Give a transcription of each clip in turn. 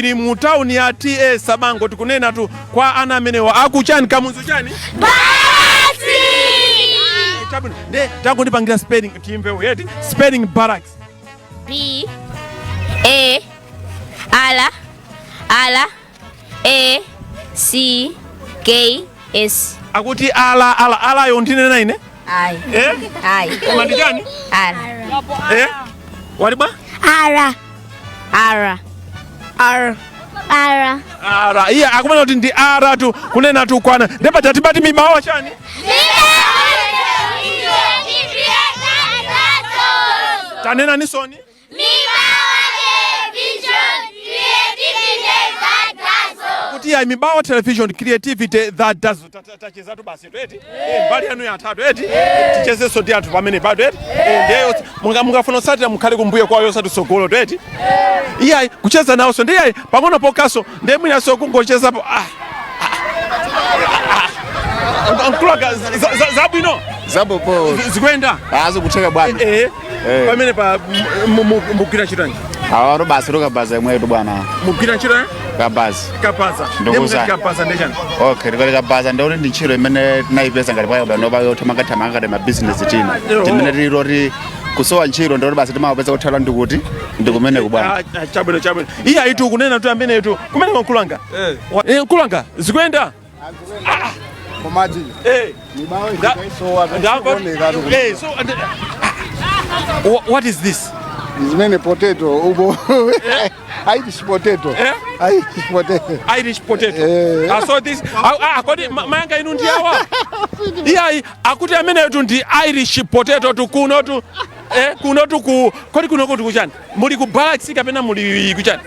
tili mu town ya TA Sabango tikunena tu kwa ana amenewa akuchani kamunzo chani basi ne tango ndipangira spelling timve yeti spelling barracks B A L A C K S akuti ala yo ndinena ine ai ai ngandi chani waliba ara iya akumana kuti ndi ara tu kunena tu kwana ndeba tatibati mibawa chani tanena ni soni kuti ya mibawa television creativity that does tacheza tu basi eti mbali yanu ya tatu eti ticheze sodi atu pamene bado eti ndeyo mungafuna satira mukhale kumbuye kwa yo satu sogolo eti iya kucheza nawo so ndiye pang'ono pokaso ndiye mwina so kungocheza po Ankulaga zabino zabopo zikwenda azikutheka bwana pamene pa mugwira chitani awaro basi rokabaza mwetu bwana mugwira chitani kabaza ndokuza kabaza ndechani okay rikale kabaza ndori ndi ntchito imene naipeza ngati paya bwana noba yothamanga ngati ma business tina timene lirori kusowa ntchito ndori basi timapeza kuthala ndikuti ndikumene kubwana chabwino iya itu kunena tu amene itu kumene konkulanga kulanga zikwenda Komaji. Mibawa ikaisowa so what is this? Zimene potato ubo Irish potato. Irish potato. So this akodi mayanga inu ndiyawa. Iya akuti amene tu ndi Irish potato tu kuno tu kuno tu kodi kuno kuti kuchani muli ku barracks kapena muli kuchani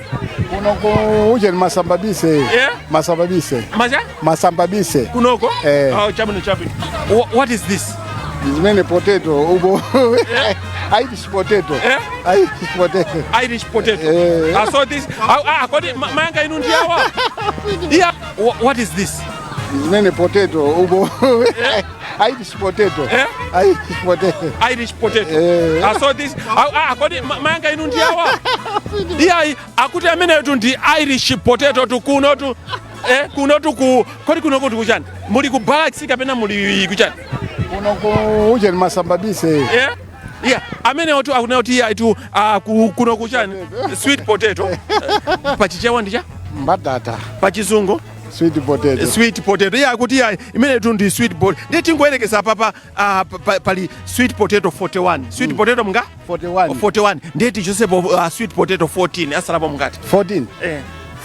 kunoko uje masambabise masambabise kunoko chabino what is this? Zimene potato ubo Irish potato Irish potato. So this akodi mayanga inu ndiyawa. Yeah, what is this? Zimene potato ubo Irish potato Irish potato. So this akodi mayanga inu ndiyawa. Yeah, akuti amene tu ndi Irish potato tu kuno tu kuno tu kodi kuno kuti kuchani muli ku barracks kapena muli kuchani kunoko uje masambabise yeah amene otu akunoti itu kuno kuchani sweet potato pachichewa ndicha mbatata pachizungu sweet potato yeah akuti imene tu ndi sweet potato ndeti ngoyerekeza papa pali sweet potato 41 sweet potato mga 41 ndeti Joseph sweet potato 14 asalapo mungati 14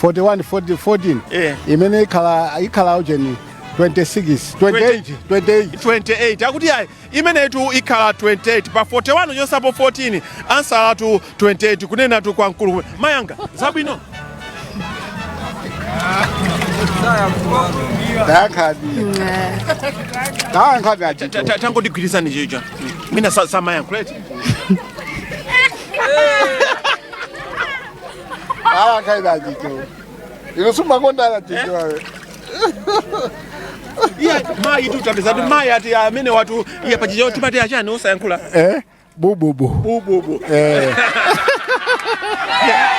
14 imene ikhala ujeni 28 akuti imene tu ikhala 28 pa 41 yosapo 14 ansala tu 28 kunena tu kwa nkulu mayanga zabwino tango digwirizani jeja mina samaya kuleti kaida Ajijo inosuma konda Ajijo wewe iya mai tu tabeza tu mai ati amene watu iya pachijo timati achani usayankhula bububu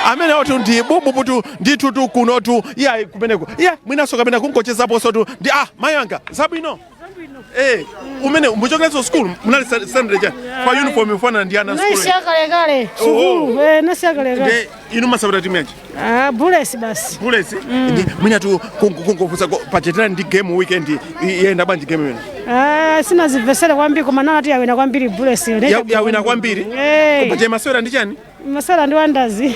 amene watu ndi bububu tu nditu tu kuno tu iya kumeneko iya mwina soka pena kungochezapo so tu ndi mayanga zabwino umene mbuchokelezo school munali sandreja kwa uniform ifana ndi ana school nasiakale school nasiakale inu masabira timechi bulesi basi bulesi ndi mwina tu kungofusa pachetera ndi game weekend yenda banji game wena sina zivesera kwambiri koma nati yawina kwambiri bulesi yawina kwambiri pache maswera ndi chani maswera ndi wandazi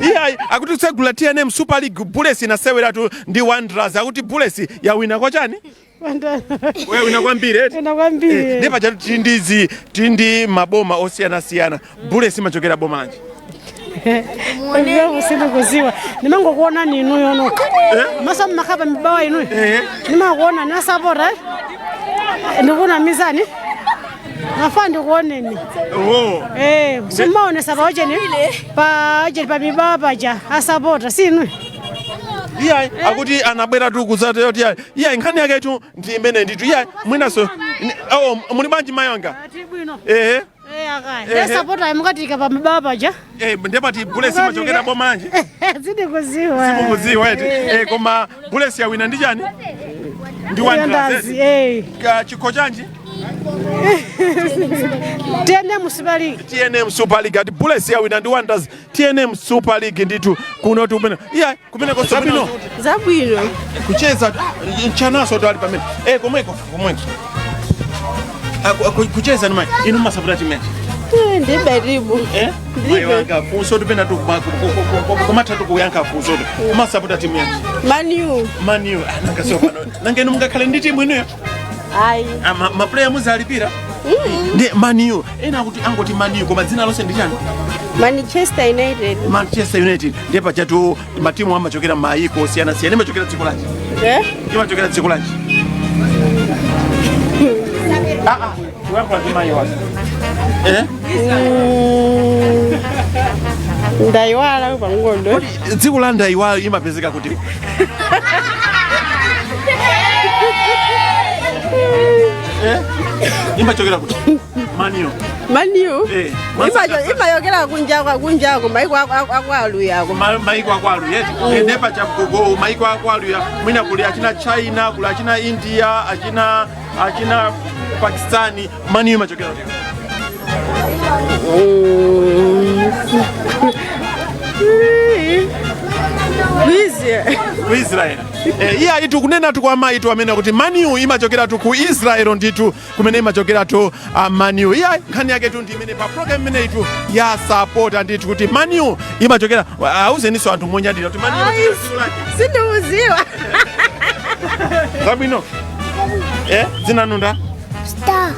iya akuti tsegula TNM Super League bulesi nasewera tu ndi wandazi akuti bulesi yawina kwa chani wewe unakwambiri eti unakwambiri ndipo tindizi tindi maboma osiyana bulesi machokera boma lanje Wewe simu kuziwa nimango kuona ninu yonoka masa makaba mibawa inu nima kuona na Sapota ndikuna mizani afande kuoneni simaone sabaje ni pa mibawa paja Sapota sinu iya akuti anabwera tu kuzata yoti iya nkhani yake tu ndi imene nditu iya mwinaso muli banji mayanga Aya Sapota mukatika pa mabawa paja. Ndepati Bulesi imachokera bomanje. Zidi kuziwa. Simukuziwa eti. Koma Bulesi yawina ndi chani? Ndi Wandazi. Chikho chanji? TNM Super League. TNM Super League ati Bulesi yawina ndi Wandazi. TNM Super League nditu kuno tumene. Iya kumene ko Sabino. Zabwino. Kucheza nchanaso ndo ali pamene. Komweko. Kucheza ni mai. Inu Sapota timechi. Ndi baribu. Mayanga funso tupenda tu kumata tu kuyanka funso tu. Sapota timechi. Manu. Nanga sio pano. Nanga inu mungakhale ndi timu inu ya? Ayi. Ma player muzalipira? Ndi Manu. Ena kuti angoti Manu koma dzina lonse ndi chani? Manchester United. Ndipo chatu matimu amachokera maiko siyana imachokera dziko lanji. Imachokera dziko lanji. Tuwapa timayi wasi. Ndaiwala pangondo. Dziko la Ndaiwala imapezeka kuti. Imachokera kuti. Manu. Imayokera kunjako maiko akwalu yako. Maiko akwalu yeti. Ndipo chakugo maiko akwalu ya mwina kuli achina China, kuli achina India, achina Pakistani. Manu imachokera kuti. Israel. Iya itu kunena tu kwa maitu amene kuti Manu imachokera tu ku Israel nditu kumene imachokera tu Manu. Iya nkhani yake tu ndi imene pa program imene itu ya Sapota nditu kuti Manu imachokera auzeniso anthu monyadira kuti Manu sindiuziwa. Zabino. Dzina nunda? Star.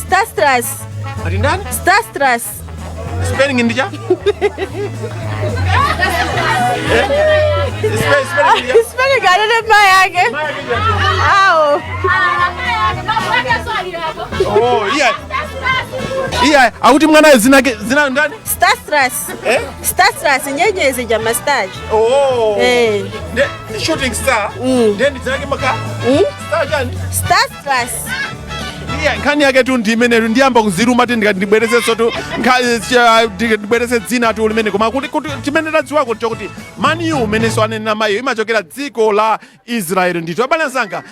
Starstras. Ati ndani? Starstras. Spelling ndicha? Spelling gani mayake? Ao. Iya, akuti mwana zina ndani? Starstras nyenyezi ja mustache. The shooting star. Then dzina maka? Star jani? Starstras. Iya nkhani yake tu ndi imene ndiyamba kuziruma ati ndibwereze sotu ndibwereze dzina tu limene koma kuti timene tadziwa kuti chokuti Manu umeneso anena mayo imachokera dziko la Israel nditu abale ansanga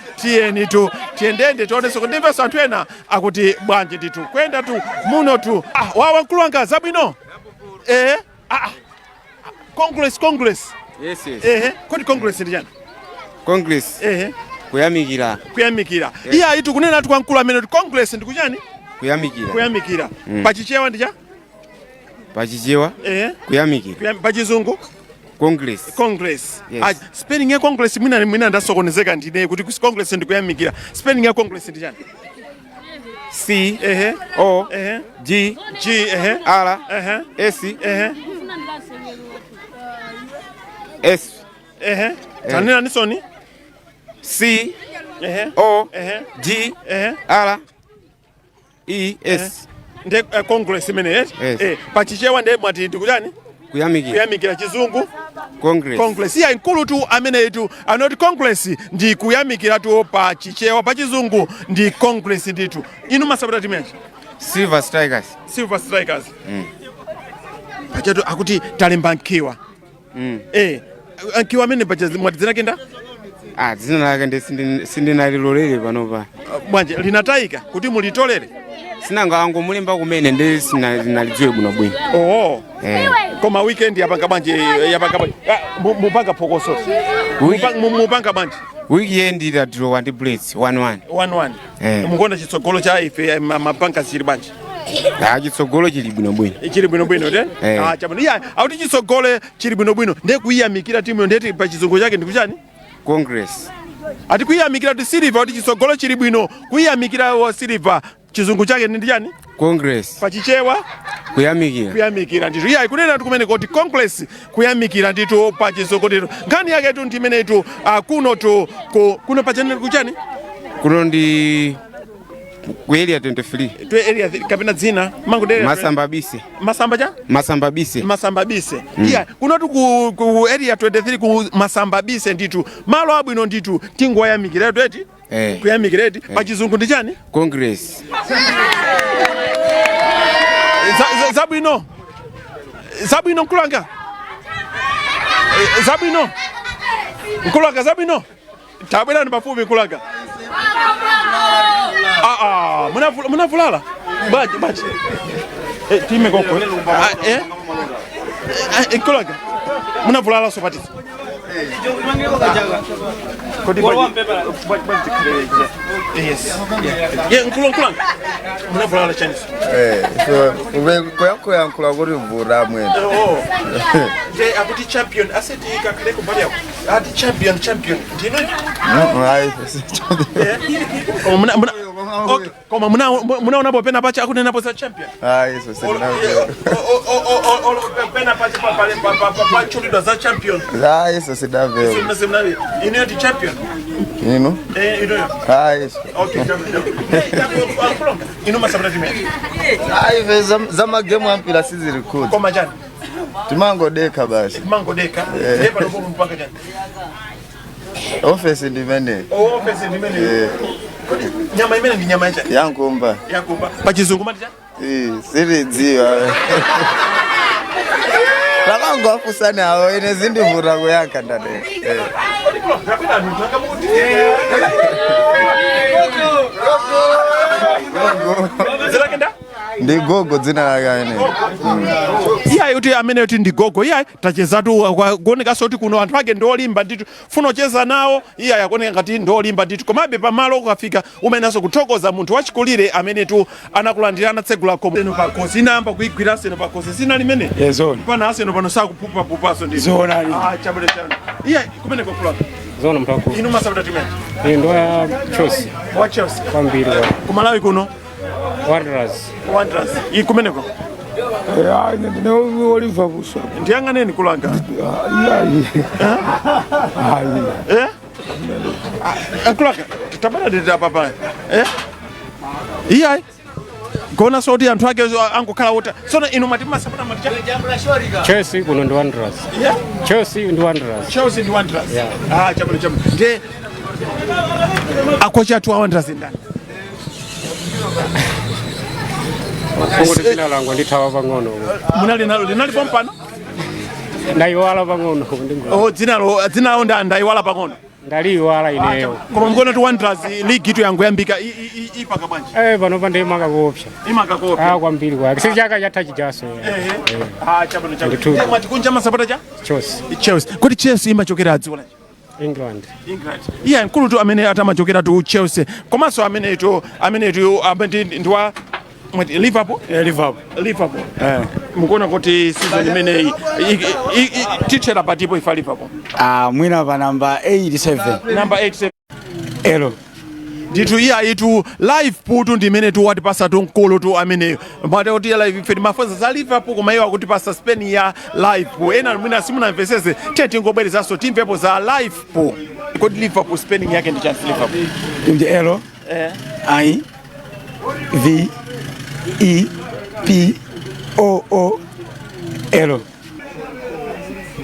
tiyendende tionenso kuti ndimveso anthu ena akuti bwanji nditu kwenda tu muno tu wawa mkulu wanga zabwino Congress Yes. Kodi Congress ndi chani? Congress. Kuyamikira. Iya itu kunena tu kwa mkulu amene Congress ndi kuchani? Kuyamikira. Pachichewa ndi cha? Pachichewa? Kuyamikira. Pachizungu? Congress. Yes. Spelling ya Congress mwina ndasokonezeka ndine kuti Congress ndi kuyamikira. Spelling ya Congress ndi chani? C O G R S S. Tanena nisoni? C O G R E S. Nde Congress imene pachichewa nde mwati ndikuchani? Kuyamikira chizungu Congress. Iya nkulu tu amene tu anoti Congress ndi kuyamikira tu pachichewa pachizungu ndi Congress nditu. Inu Sapota timechi? Silver Strikers. Pachatu akuti talemba nkiwa. Nkiwa amene mwati dzina kenda? Dzina lake sindinalilolere panopa. Bwanje linatayika kuti mulitolere? Sinanga angomulemba kumene ndi sinalidziwe bwino. Koma weekend yapanga bwanje mupanga phokoso. Mupanga bwanje. Weekend itadraw ndi Blitz 1-1. Mukonda chitsogolo cha ife mapanga chili bwanje. Chitsogolo chili bwino te? Chabwino. Iya akuti chitsogolo chili bwino ndiye kuyamikira timu ndeti pa chizungu chake ndikuchani? Congress. Ati kuyamikira ti Silver ati chitsogolo chili bwino kuyamikira wa Silver chizungu chake ndi chani? Congress. Pachichewa? Kuyamikira nditu. Iya ikunena tukumene kuti Congress kuyamikira nditu pa chizungu nditu. Nkhani yake tu ndimene tu kuno pachani kuchani? Kuno ndi ku area 23. Area kapena dzina mangudere Masambabise. Iya kuno tu ku area 23 ku Masambabise nditu malo abwino nditu tingoyamikira eti? Kuyamikira eti pa chizungu ndi chani? Congress. Zabwino. Zabwino Nkulanga. Zabwino. Nkulanga Zabwino. Tabwera ni pafupi Nkulanga. Munavulala. Baji. Time koko. Nkulanga. Munavulala sopatiza. Yes. Yeah, Nkulanga. Munavulala Chinese. Koyanko yankula kuri mvura mwene. Oh. Je abuti champion aseti kakale kumbali yako. Ati champion. Ndino? Hayi. Okay. Koma muna unapopenda pacha akunena posa champion. Hayi so sina. Pena pacha pa chulidwa za champion. Hayi so sina veo. Simna. Ino ati champion. Ino? Ino. Hayi. Okay, champion. Ino masabra time. Hayi veza zama game ampila sizi record. Koma jana. Timango deka basi. Mango deka. Eba ndo mpaka jana. Office ndimene. Office ndimene. Nyama imene ndi nyama njani? Yankumba. Pachizungu mati jani? Siri dziwa. Lakango afusane awo ine zindivura kuyaka ndade. Zilakenda? Ndi gogo dzina lake ine. Iya yuti amene yuti ndi gogo. Iya tachezatu kuoneka soti kuno anthu ake ndolimba nditu. Funo cheza nawo. Iya yakuoneka ngati ndolimba nditu. Komabe pamalo ukafika umenaso kuthokoza munthu wachikulire amene tu anakulandira anatsegula komo. Seno pakosi inamba kuigwira seno pakosi sina limene. Zona. Pana aseno pano sakupupa ndi. Zona ali. Chabule chana. Iya kumene kokula. Zona mtako. Inu masabda timene. Ndo ya Chelsea. Wa Chelsea. Kwambiri wa. Kumalawi kuno. Wanderers. Ikumeneko. No Liverpool. Ndiyanganeni Kulanga. Kulanga. Tabana dita papa. Iya. Kona soti anthu ake angokhala wota. Sona inu matima sapota matija. Chelsea kuno ndo Wanderers. Yeah. Chelsea ndo Wanderers. Yeah. Chabule. Nde akocha tu Wanderers ndani. Kongo jina langu nditawa pang'ono. Linali pompano? Ndaiwala pang'ono ndingo. Oh dzina onda ndaiwala pang'ono. Ndaliwala ineyo. Koma mkono tu Wanderers league itu yangu yambika ipaka bwanji. Pano pande imaka kuopsa. Kwambiri kwa. Kisi chaka cha touch jaso. Chabule. Mati kunja masapota cha? Chelsea. Kuti Chelsea imachokera adziko lanji? England. Iya nkulu tu amene atamachokera tu Chelsea. Komanso amene tu ndiwa Liverpool. Mukona kuti season imene tichera patipo ifa Liverpool. Mwina pa number 87. Elo. Nditu iya itu live putu ndimene tu wati pasa tu nkulu tu amene mwate kuti live ifedi mafunza za Liverpool koma iwa kuti pasa Spain ya live pu ena mwina simuna mvesese tete ngobweleza so timpepo za live pu kuti Liverpool Spain yake ndi chance Liverpool Ndi Elo. I V E P O O Elo.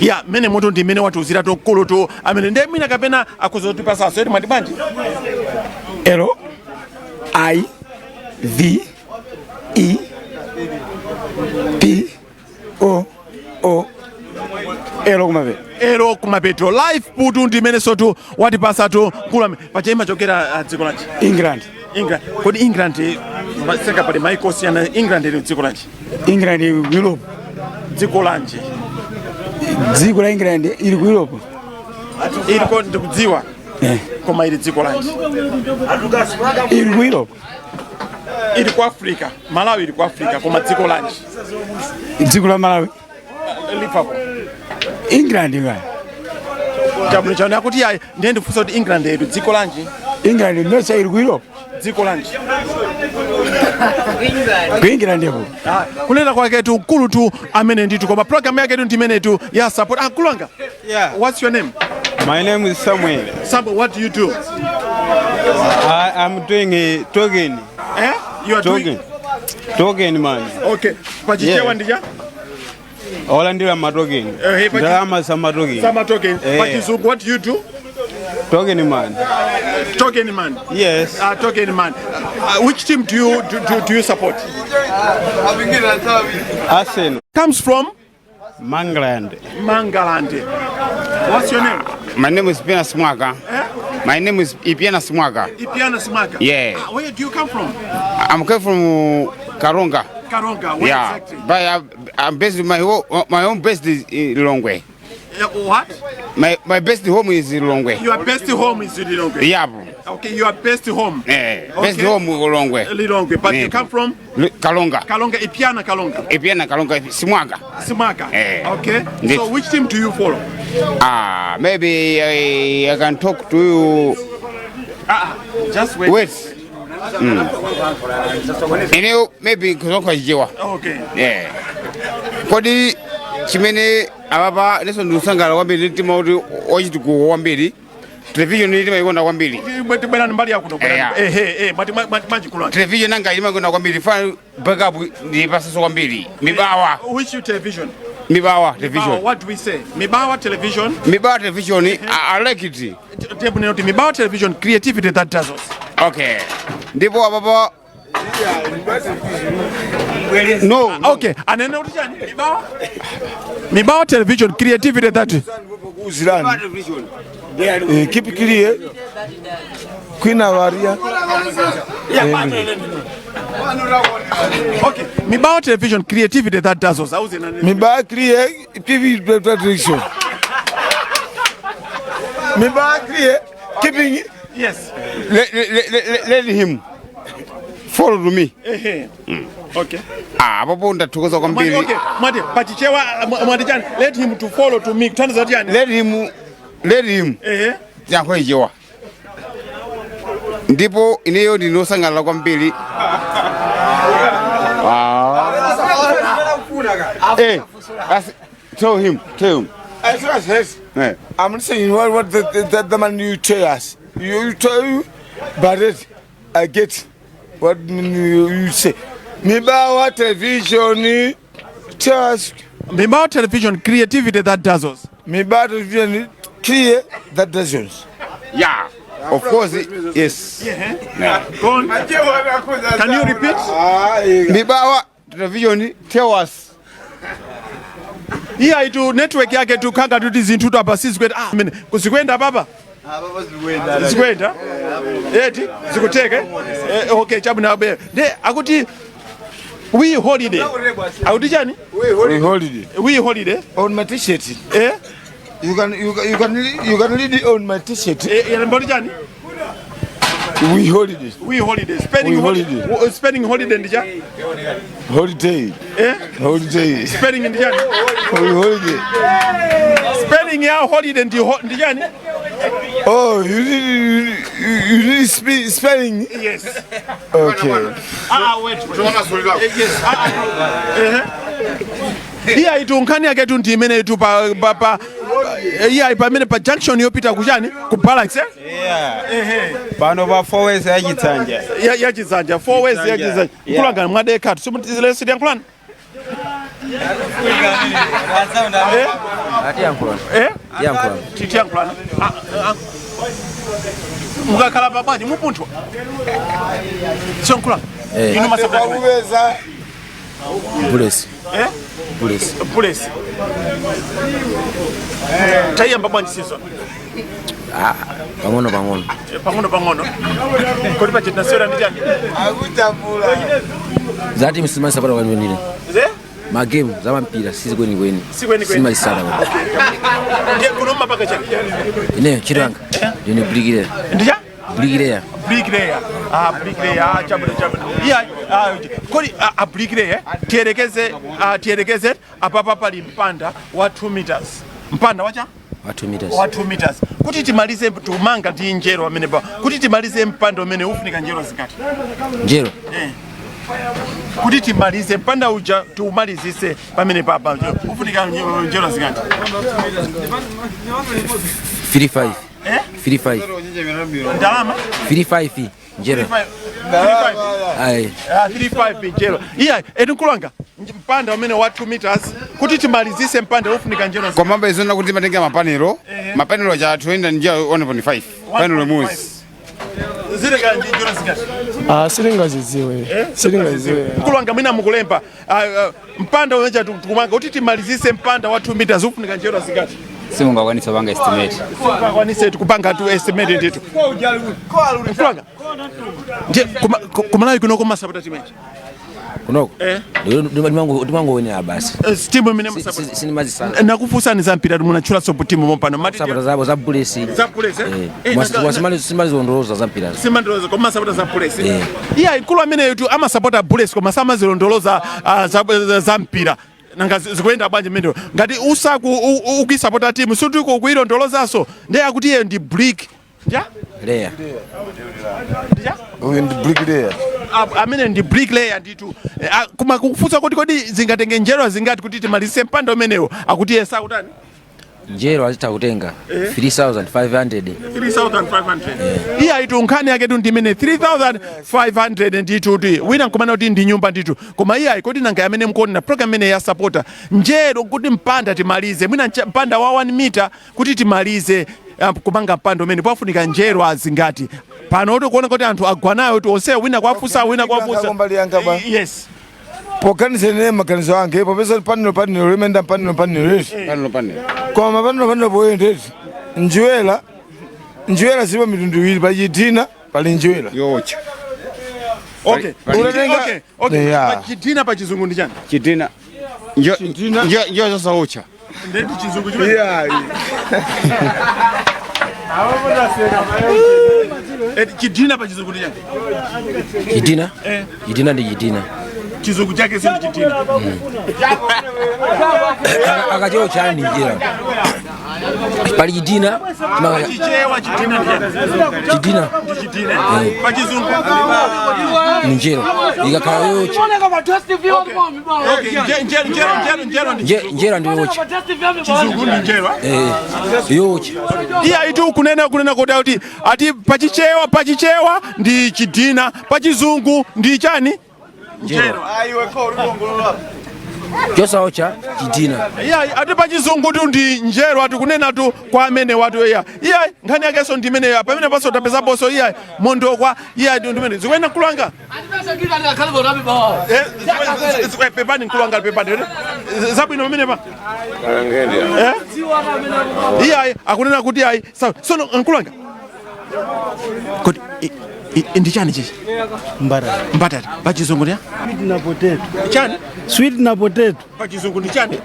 Ya mene moto ndi mene watu uzira to nkulu tu amene ndi mwina kapena akuzoti pasa so eti mwati bandi Elo. I V E P O O Elo kumapeto live putu ndi mene sotu wati pasa to nkulu pachaima chokera dziko lanji England. Kodi England seka pale Michael Siana England ndi dziko lanji Europe. Dziko lanji Dziko la England ili ku Europe. Iliko ndikudziwa. Koma ili dziko lanji ili ku Europe. Ili ku Africa. Malawi ili ku Africa koma dziko lanji Dziko la Malawi. Liverpool. England nga. Chabule chana kuti yayi ndiye ndifusa kuti England yetu dziko lanji England no ili ku Europe. Dziko lanji England yebo. Kulenda kwake tu nkulu tu amene nditu koma program yake tu ndimene tu ya support Kulanga. Yeah. What's your name? My name is Samuel. Samuel, what do you do? I'm doing a token. You are doing Token man. Okay. Pachichewa ndija? Ola ndila matoken. Hey, Drama sama token. Sama token. Pachizungu, what do you do? Token man. Token man. Yes. Token man. Which team do you support? Arsenal. Comes from Mangaland. What's your name? My name is Ipiana Smaga. My name is Ipiana Smaga. Ipiana Smaga. Yeah. Where do you come from? I'm coming from Karonga. Karonga. Where exactly? But I'm based. My home base is Lilongwe. What? My best home is Lilongwe. Your best home is Lilongwe. Yeah. Okay, your best home. Yeah. Best home is Lilongwe. But you come from Kalonga. Kalonga. Ipiana Kalonga. Smaga. Okay. So which team do you follow? Maybe I can talk to you. Just wait. Maybe kutoka Ajijo. Okay. Yeah. Kodi chimene ababa leso ndusangala kwambiri ntima kuti ochituko kwambiri. Television ntima ikonda kwambiri. Bwana mbali yako ndo. Television nanga ikonda kwambiri fa backup ndi pasaso kwambiri. Mibawa. Which television? Mibawa television. What do we say? Mibawa television. Mibawa television, I like it. Mibawa television, creativity that does us. Okay. Ndipo ababa. No. Okay. And then Mibawa television, creativity that. Keep it clear. Queen Avaria. Okay. Mibawa television, creativity that does us. Mibawa clear. TV tradition. Mibawa clear. Keeping it. Yes. Let him follow me. Okay. Abapo ndatukoza kwambiri. Okay. Mwade, pachichewa mwadijani, let him to follow to me. Tani zati yani? Let him. Yanko ijewa. Ndipo ineyo ndinosangala kwambiri. Tell him. I'm not saying what the man you tell us. You tell you, but I get what you say. Mibawa television, tell us. Mibawa television, creativity that does us. Mibawa television, clear that does us. Yeah, of course, yes. Go on. Can you repeat? Mibawa television, tell us. Here itu network yake tu kanga tu dizintu tu hapa sisi kwenda kusikwenda baba sikwenda eti sikuteke okay chabu na be de akuti we holiday akuti chani we holiday on my t-shirt you can read it on my t-shirt mbona chani we holiday spending holiday ndija holiday spending ndija holiday spending ya holiday ndija ni oh you need spelling yes okay wait yes iya itunkani yake tu ndimene itu pa iya pamene pa junction yopita kuchani ku balance Pano ba 4 ways yachitsanja. Yachitsanja 4 ways yachitsanja. Kulanga mwadeka tu simutizile sidi yankulana. Yankulana. Titi yankulana. Mugakala babaji mupuntwa. Sio nkulana. Ino masaka. Bulesi. Tayamba bwanji season. Pangono. Kodi pachita sera ndijani? Akutambula. Zati msimani Sapota kwa nini? Ma game za mpira sisi kweni. Sima isara. Ndiye kunomba paka chaki. Ine chiranga. Ni brigadier. Ndija? Brigadier. Brigadier. Chabu. Yeah. Kodi brigadier tierekeze apapa pali mpanda wa 2 meters. Mpanda wacha? Wa 2 meters. Kuti timalize tumanga ndi njero amene pa. Kuti timalize mpando amene ufunika njero zikati. Njero? Kuti timalize mpanda uja tumalizise pamene papa ufunika njero zikati. 35. 35. Ndalama? 35 njero. 35 njero. Iya, edukulanga. mpanda umene wa 2 meters kuti timalizise mpanda ufunika njero kwa mambo izona kuti matenge mapanelo mapanelo cha 20 njia 1.5 panelo muzi zile kanji njero zikati silingaziziwe mkulu wanga mwina mukulemba mpanda umeja tukumanga kuti timalizise mpanda wa 2 meters ufunika njero zikati simungakwanisa panga estimate simungakwanisa kupanga tu estimate nditu mkulu wanga nje kumalawi kunoko masapota timechi kunoko ndimango wene basi timu mine sinimazi sana nakufusani za mpira munachula sopo timu mompano mati sapota zabo za bulesi wasimali zondoloza za mpira simandoloza kwa sapota za bulesi iya ikulu amene yetu ama sapota bulesi kwa masama zilondoloza za mpira nanga zikuenda banje mendo ngati usaku ukisapota timu sutuko kuilondolozaso ndiye akuti yeye ndi brick ja layer ndi bricklayer amene ndi bricklayer nditu kuma kufusa kodi zingatenge njero zingati kuti timalizise mpanda umenewo akuti yesa kutani njero azitakutenga 3500 iya itu nkhani yake tu ndimene 3500 nditu wina nkumana kuti ndi nyumba nditu koma iya ikoti nanga yamene mkuona program imene ya Sapota njero kuti mpanda timalize mwina mpanda wa 1 meter kuti timalize kumanga mpanda umene pafunika njero azingati pano kuti kuona kuti anthu agwanayo kuti onse wina kwafusa yes pokanise maganizo ange popeza panelo limenda panelo koma panelo poyendeti njiwela zipo mitundu iwiri pali chitina pali njiwela yocha okay chitina pa chizungu ndi chani chitina njo sasa ocha ndi chizungu chimene chitina pa chizungu ndi chani chitina ndi chitina chizungu chake si chitina akacheo chani njera pali chitina chichewa chitina chitina pa chizungu ni njero ikakhala yocha njera ndi yocha chizungu ndi njera yocha iya itu kunena kuti ati pachichewa ndi chitina pa chizungu ndi chani njero aiwe ko rungongolola chosaocha chitina iya ati pa chizungu tu ndi njero ati kunena tu kwa amene watu iya nkhani yake so ndimene ya pamene paso tapeza boso iya mondokwa iya ndimene zikwenda kulanga pepani kulanga pepani zabwino pamene pa iya akunena kuti ai so nkulanga kuti ndi chani chichi mbatata pa chizungu ndi sweet na potato chani sweet na potato pa chizungu ndi chani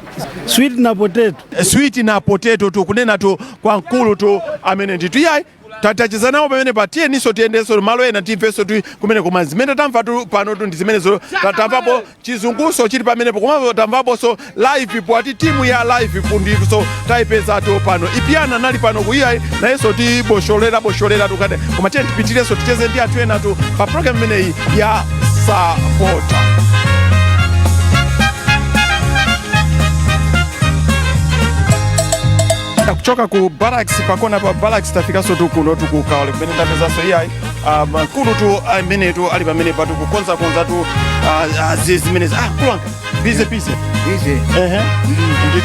sweet na potato sweet na potato tu kunena tu kwa nkulu tu amene nditu yayi tatachizanawo pamene patiye niso tiyendeso malo ena timveso tu kumene koma zimene tamva tu pano tu ndi zimenezo tamvapo chizunguso chili pamenepo komanso tamvapo so live po ati timu ya live pundiso taipeza tu pano ipiyana nali pano kuiyayi nayenso tibosholera tukade koma tiye tipitireso ticheze ndi anthu ena tu pa program imeneyi ya Sapota. Kuchoka ku barracks pakona pa barracks tafika so tu kuno tukukawale kumene ndapeza so iyayi makulu tu amene tu ali pamene pa tukukonza tu zimene kulanga bize nditu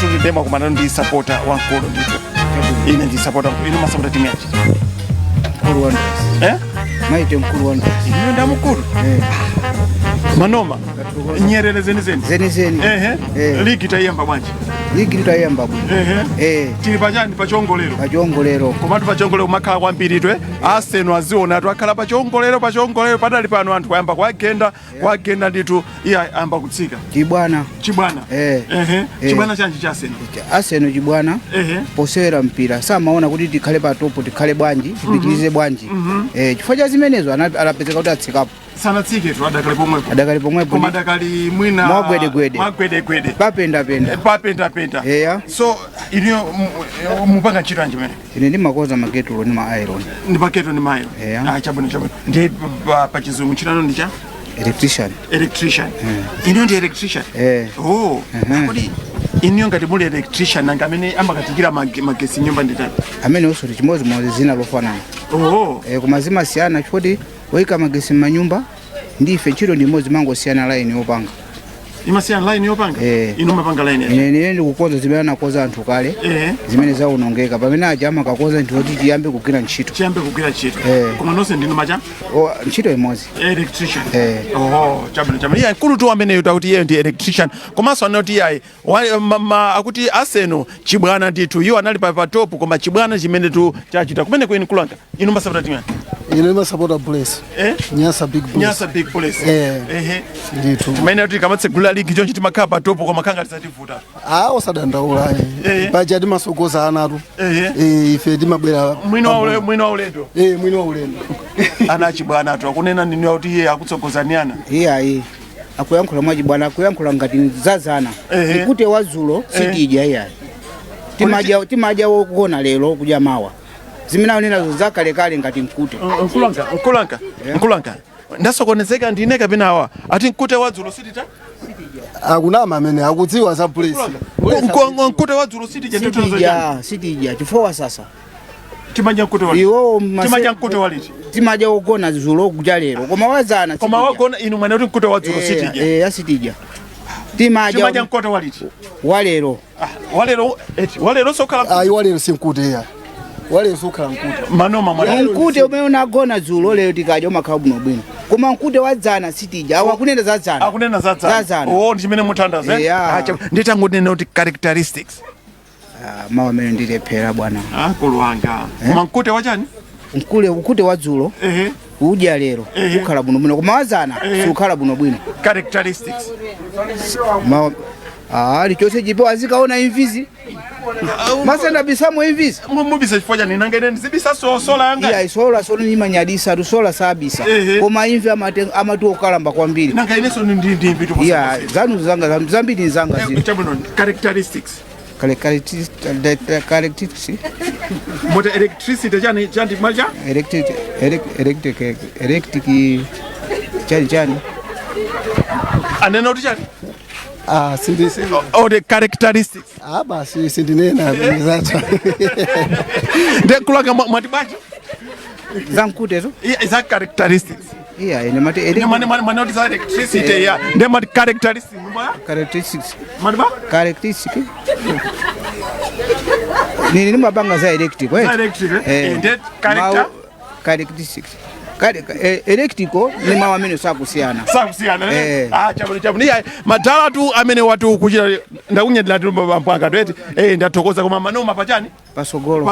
ndidema kumana ndi Sapota wankulu nditu ine ndi Sapota ine masapota timu yachi mkulu wanda maite mkulu wanda ine nda mkulu manoma nyerere zeni ligi tayamba bwanji ligi tutayamba tili pachani pachongolero komatu pachongolero makhala kwambiri twe Arsenal aziona tu akhala pachongolero padali pano anthu ayamba kwagenda nditu iya amba kutsika chibwana chibwana chanji cha Arsenal chibwana posera mpira samaona kuti tikhale pa top tikhale bwanji tipitirize bwanji chifukwa cha zimenezo anapezeka kuti atsikapo sanatsike tu adakali pomwepo koma adakali mwina magwedegwede papenda so iniyo mupanga ntchito anji mene ine ndimakoza magetulo ni ma iron ndi magetulo ni ma iron chabwino ndi pa chizungu ntchito ndi cha electrician iniyo ndi electrician kodi iniyo ngati muli electrician nanga amene amakatikira magesi nyumba ndi tani amene osoti chimodzi zina lofanana koma zimasiyana chifukwa woyika magesi m'manyumba ndife ntchito ndi imodzi mangosiyana line yopanga Imasiya line yopanga ino mapanga line ine ndikukonza zimene nakoza anthu kale zimene zaonongeka pamene ajama kakoza nthu kuti tiyambe kugwira ntchito koma nonse ndinu macha ntchito imodzi electrician chabwino iye nkulu tu ameneyo takuti iye ndi electrician komanso anoti iye akuti Arsenal chibwana ndithu iwo anali pa top koma chibwana chimene tu chachita kumene kwini kulanga inu Sapota timene ine Sapota place Nyasa big place ndithu kumene kuti kamatsegula ligi chonchi timakhala pa top koma khanga tisativuta osadandaula paja timasogoza anatu ife timabwera mwino wa ulendo ana chibwana tu akunena nini kuti iye akutsogozani ana iyayi akuyankhula mwachibwana akuyankhula ngati zazana ikute wazulo sitidya iyayi timadya wokona lero kudya mawa zimene anenazo zakalekale ngati mkute nkulanga ndasokonezeka ndine kapena awa ati mkute wadzulo sitita akunama amene akudziwa za place mkute wadzulo sitidya chifukwa sasa timadya mkute waliti timadya wokona zulo kudya lero koma wazana koma wagona inu mwana kuti mkute wadzulo sitidya sitidya timadya mkute waliti walero walero sokhala walero simkute ya wale sokhala mkute manoma mwana mkute umene unagona zulo lero tikadya umakhala bwino koma mkute wadzana sitidya akunena zadzana ndi chimene muthandaza nditangonena kuti characteristics mawa amene ndilephera bwana kulwanga koma mkute wachani mkute wadzulo udya lero ukhala bwino koma wadzana sukhala bwino characteristics lichonse chipewa azikaona imvizi masenda bisamo imvizi mubisa chifoja ninangene ndizibisa sola yanga iya sola nimanyadisa tusola sabisa koma imvi amatu okalamba kwambiri nanga ineso ndi mbitu iya zanu zanga zambiri zanga zili characteristics But electricity jani maja electric jani anena uti jani sindisi the characteristics basi sindinena zacho ndekulaga mwatibaji zankutezo za characteristics ine mati mane za electricity nde mati characteristics nini mabanga za electric nde characteristics electrico ni mawa amene sakusiyana chabwino iya madala tu amene watu kuchita ndakunyadira tu mpanga tweti ndathokoza koma manoma pachani patsogolo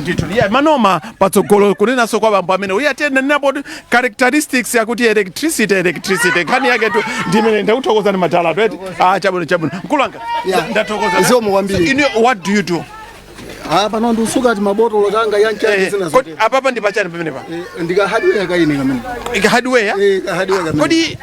ndithu iya manoma patsogolo kunenaso kwa bambo amene uya tena napo characteristics yakuti electricity khani yake tu ndimene ndakuthokoza ni madala tweti chabwino mkulanga ndathokoza ziomwe kwambiri what do you do pano ndusuka ati mabotolo tanga yanchaji zina zote apapa ndi pachani pamene pa ndika hardware kaine kamene hardware kamene kodi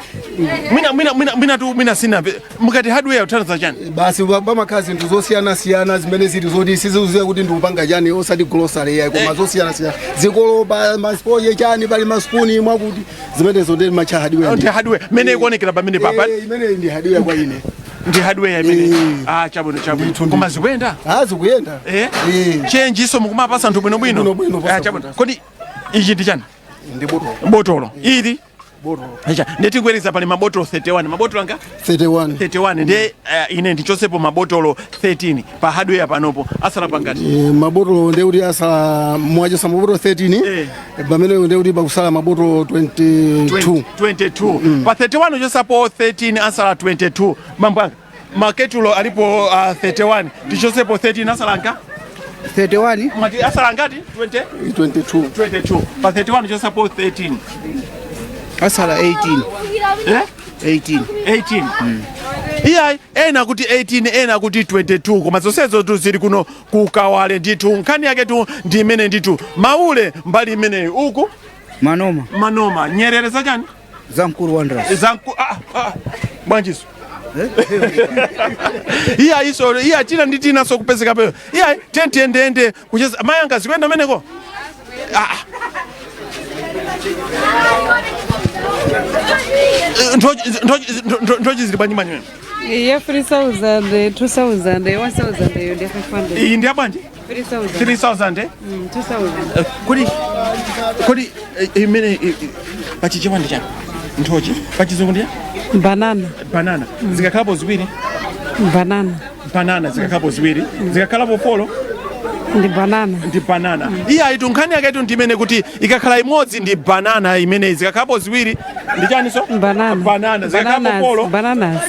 mina sina mukati hardware uthanza chani basi bamakazi nthu zosiyana zimene zili zoti siziuziwa kuti ndikupanga chani osati grocery yayi koma zosiyana zikoloba maspoje chani pali maspuni mwakuti zimenezo ndi macha hardware mene ikuonekera pamene papa imene ndi hardware kwa ine ndi hardware yamene chabwino koma zikuyenda zikuyenda change iso mukumapasa nthu bwino chabwino kodi ichi ndi chani ndi botolo ili ndetingweriza pali mabotolo 31 mabotolo anga 31 ndi ine ndichosepo mabotolo 13 pa hardware panopo asala pangati mabotolo ndeuti asala mwachosa mabotolo 13 pamene ndeuti pakusala mabotolo 22 pa 31 uchosapo 13 asala 22 mambanga maketulo alipo 31 ndichosepo 13 asala anga 31 mwati asala ngati 22 pa 31 uchosapo 13 asala 18 iya ena kuti 18 ena kuti 22 koma zonsezo tu zili kuno kukawale ndithu nkhani yake tu ndi imene ndithu maule mbali imeneyi uku manoma nyerere za chani za mkulu wa ndrasi bwanjiso iya iso iya china ndi tina so kupezeka peyo iya tentiende kucheza mayanga zikwenda meneko ndoji zili bwanji manywe iya 3000 2000 1000 yo ndi 500 iyi ndi abwanji 3000 2000 kodi imene pachichewa ndi chani Ntochi. Pachizungu ndiye? Banana. Zikakalapo ziwiri? Banana zikakalapo ziwiri. Zikakalapo polo? Ndi banana. Iya itu nkhani yake itu ndimene kuti ikakhala imodzi ndi banana imene zikakalapo ziwiri ndi chani so? Banana. Zikakalapo polo? Bananas.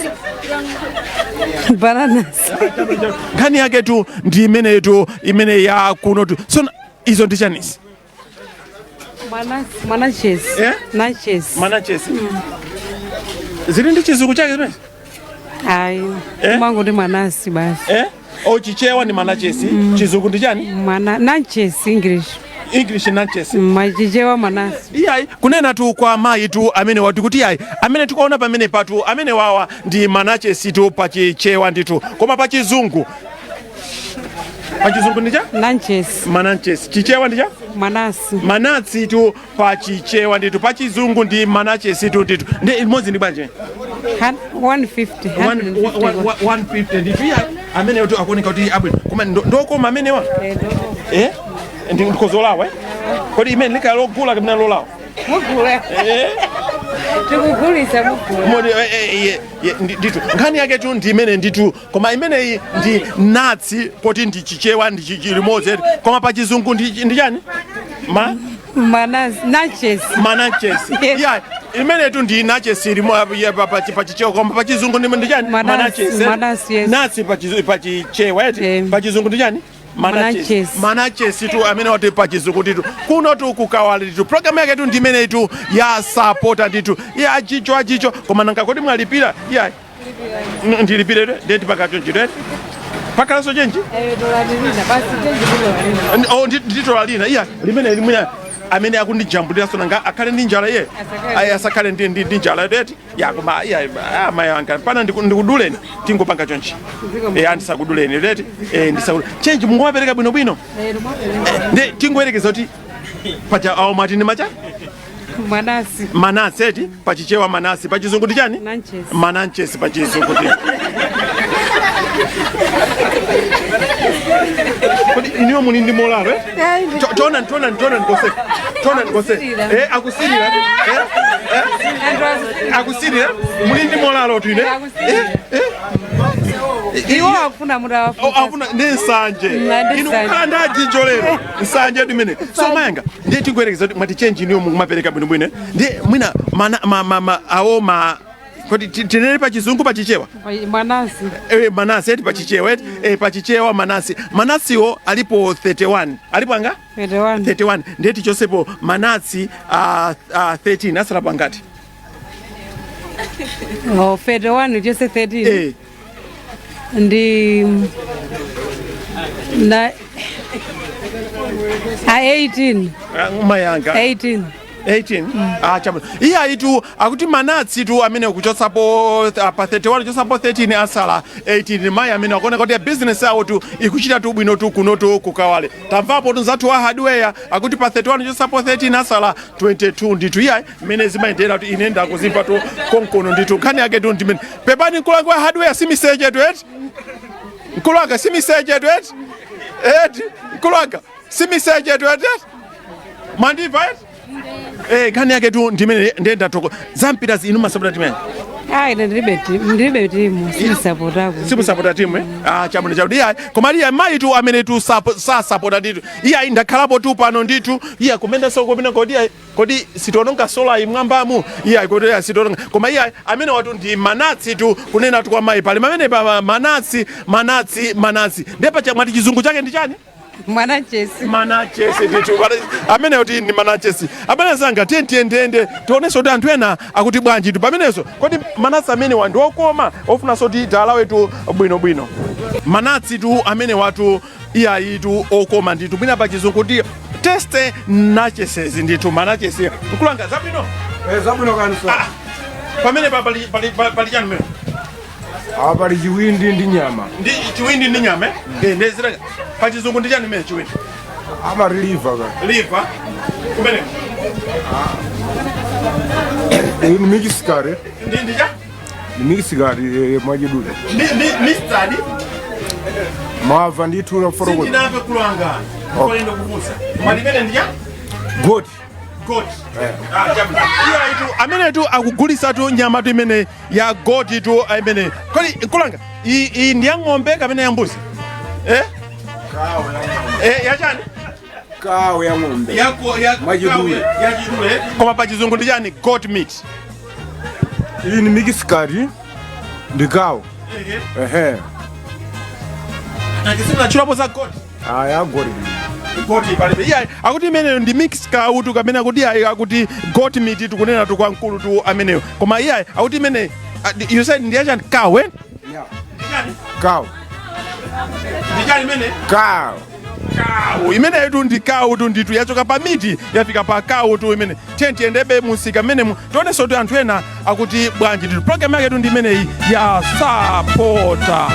Nkhani yake tu ndi imene ya kuno tu. So izo ndi chanisi? Manachesi. Zili ndi chizungu chake zimene? Ayi. Mango ndi manasi basi. Chichewa ni manachesi. Chizungu ndi chani? Nanchesi English nanchesi. Machichewa manasi. Iyayi kunena tu kwa mayi tu amene wati kuti iyayi amene tikuona pamene patu amene wawa ndi manachesi tu pachichewa nditu koma pachizungu ndi cha? Manachesi. Chichewa ndi cha? Manasi tu pachichewa nditu pachizungu ndi manachesi tu nditu. Ndi imodzi ndi banje? 150 nditu iyayi amene tu akuoneka kuti abwino koma ndokoma amene wa? Ndikozolawa kodi imene likalogula kapena lolawa? Mugula. Tikugulisa mugula. Nditu nkhani yake tu ndi imene nditu koma imeneyi ndi natsi poti ndi chichewa ndi chilimodzi koma pa chizungu ndi chani? Manachesi. Yeah. Imene tu ndi nachesi limo pa chichewa koma pa chizungu ndi chani? Manachesi. Natsi pa chichewa pa chizungu ndi chani? Manachesi tu amene wati pachizungu nditu kuno tu kukawala nditu program yake tu ndimene tu ya Sapota nditu ya Ajijo koma nanga kodi mwalipira ya ndilipire ndeti pakacho njire pakalaso chenji nditola lina iya limene limwe amene akundijambulira so nanga akhale ndi njala ye asakhale ndi njala ndeti ya koma iya mayanga pana ndikuduleni tingopanga chonchi andisakuduleni ndeti ndisakuduleni chenji mungowapereka bwino ndi tingoyerekeza kuti pacha awo matini macha manasi eti pachichewa manasi pachizungu ndi chani? Manachesi pachizungu ndi kodi iniwo muli ndi molalo tona ndikose akusirira muli ndi molalo tu ine iwo akufuna afuna nsanje inu kanda Ajijo lero nsanje dimene so mayanga ndiye tingoyerekeza kuti mwati change niyo mumapereka bwino ndiye mwina awo kodi tinene pachizungu pachichewa? Manasi eti pachichewa pachichewa manasiwo alipo 31 alipo anga? 31 ndiye tichosepo manasi 13 asala pangati? 31 chose 13 ndi na 18 mayanga 18 chabu iya itu akuti manatsi tu amene kuchosapo pa 31 kuchosapo 13 asala 18 maya amene akona kuti business yawo tu ikuchita tu bwino tu kuno tu kukawale tamvapo tunzatu wa hardware akuti pa 31 kuchosapo 13 asala 22 nditu iya mene zimaendera tu inenda kuzimpa tu konkono nditu kani yake tu ndimene pepani nkulanga wa hardware simiseje tu nkulanga simiseje tu nkulanga simiseje tu mandiva kani yake tu ndimene ndenda toko zampira zinu masapota timene ndilibe timu simusapota timu chabwino chaudi iya koma iya mayi tu amene tu sapota nditu iya ndakhalapo tu pano nditu iya kumenda so kupina kodi sitononga sola imwambamu iya kodi ya sitononga koma iya amene watu ndi manatsi tu kunena tu kwa mayi pale mamene pa manatsi ndepa chamati chizungu chake ndi chani? Manachesi nditu amene kuti ndi manachesi amene zanga tiyende tionenso kuti anthu ena akuti bwanji tu pameneso kodi manatsi amene wandi okoma ofuna soti talawe tu bwino manatsi tu amene watu iyayi tu okoma nditu bwina pa chizungu ndi teste nachesi nditu manachesi nkulanga zabwino zabwino kanso pamene pali chanu mene pali chiwindi ndi nyama chiwindi ndi nyama ndezira pachizungu ndi chani mene chiwindi amati liver kumene ni mikisikari ndija ni mikisikari mwachidule mistadi mava ndithu na foroko sindinafe kulanga kwalendo kuvusa malimene ndija goat iya itu amene tu akugulisa tu nyama tu imene ya goat tu imene kodi kulanga iyi ndi ya ng'ombe kapena ya mbuzi ya chani kawe ya ng'ombe ya majidule koma pa chizungu ndi chani goat meat iyi ni mikisikari ndi kawe nakisina chulapo za goat ya goat goat palibe iya akuti imene ndi mix cow tu kapena kuti akuti goat meat tukunena tu kwa mkulu tu ameneyo koma iya akuti imene you said ndi ya chani cow kawe ndi chani imene kawe kawu imene yetu ndi kawu tu nditu yachoka pa miti yafika pa kawu tu imene tiyendebe musika mmene tionenso tu anthu ena akuti bwanji nditu program yake tu ndi imeneyi ya Sapota.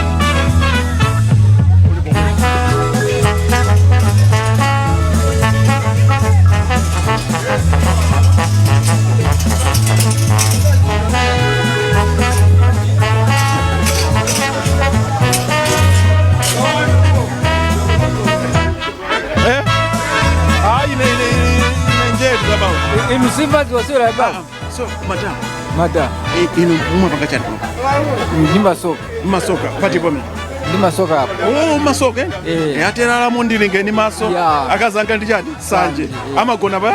Msifazi wasio baba. So, madam. Madam. Inu umapanga chani kuno? Masoka. Pati pome? Ndi masoka hapo. Oh, masoka atera mundilingeni maso. Akazanga ndi chani? Sanje. Amagona pa?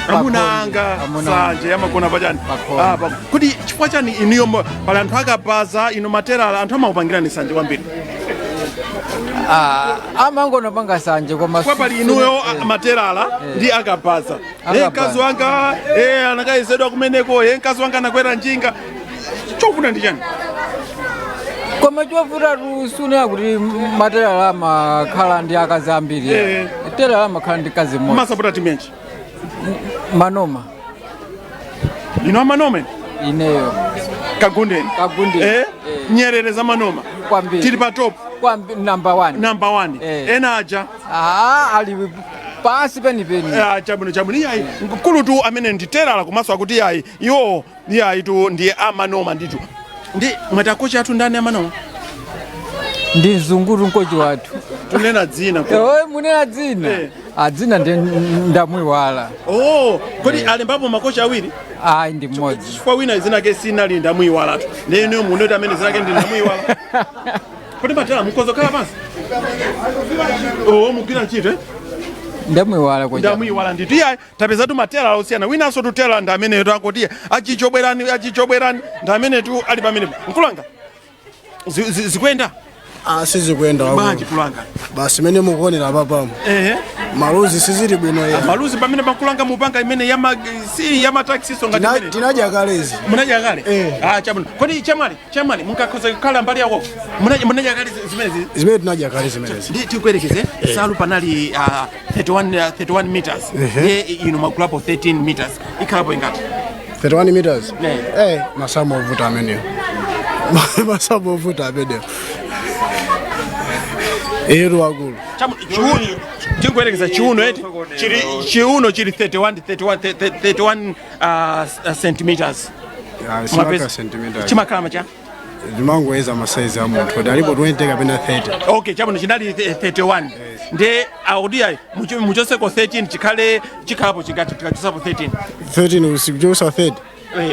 Amunanga sanje amagona pa chani? Apa. Kuti chifukwa chani iniyo pala anthu akabaza ino material anthu amapangirani sanje kwambiri. Amangono panga sanje kwa pali inuyo materiala ndi akabaza mkazi wanga anakaizedwa kumeneko mkazi wanga anakwera njinga chofuna ndi chani koma chofuna rusuna kuti materiala makhala ndi akazi ambiri materiala makhala ndi kazi mmodzi Masapota timenji manoma ino manoma ineyo kagundeni nyerere za manoma kwambiri tili pa top number 1 ena aja ali pasi penipeni chabwino yayi mkulu tu amene nditerala kumaso akuti yayi iwo yayi tu ndiye amanoma nditu ndi mwatakocha athu ndani amanoma ndi mzunguru nkochi wathu tunena dzina munena dzina adzina ndamwiwala kodi alembapo makocha awiri ndi mmodzi chifukwa wina zina ke sinali ndamwiwala tu ndeno munoti amene zina ke ndi ndamwiwala kodi matala mkozo kala pansi mugwira ntchito ndamwiwala nditu iyayi tapeza tu matela osiyana winanso tutela ndi amene tu akuti ajijo bwerani ndi amene tu ali pamenepo mkulanga zikwenda sizikwenda bwanji kulanga basi mene mukuonera papamo maluzi sizili bwino maluzi pamene pakulanga mupanga imene yama taxi songa timene tinadya kalezi munadya kale chabwino kodi chamwali munkakhoza kukhala mbali yako munadya kale zimene tinadya kale zimenezi ndi tikwerekeze salu panali 31 meters ino magulapo 13 meters ikhalapo ingati 31 meters masamo ovuta ameneyo masamo ovuta ameneyo wakulu chikuyerekeza chiuno chiuno chili 31 centimeters chimakhala macha ndimangoyeza masaizi a munthu kuti alipo 20 kapena 30 chabwino chinali 31 nde audiya muchoseko 13 chikhalapo chingati tikachosapo 13 usikuchosa 30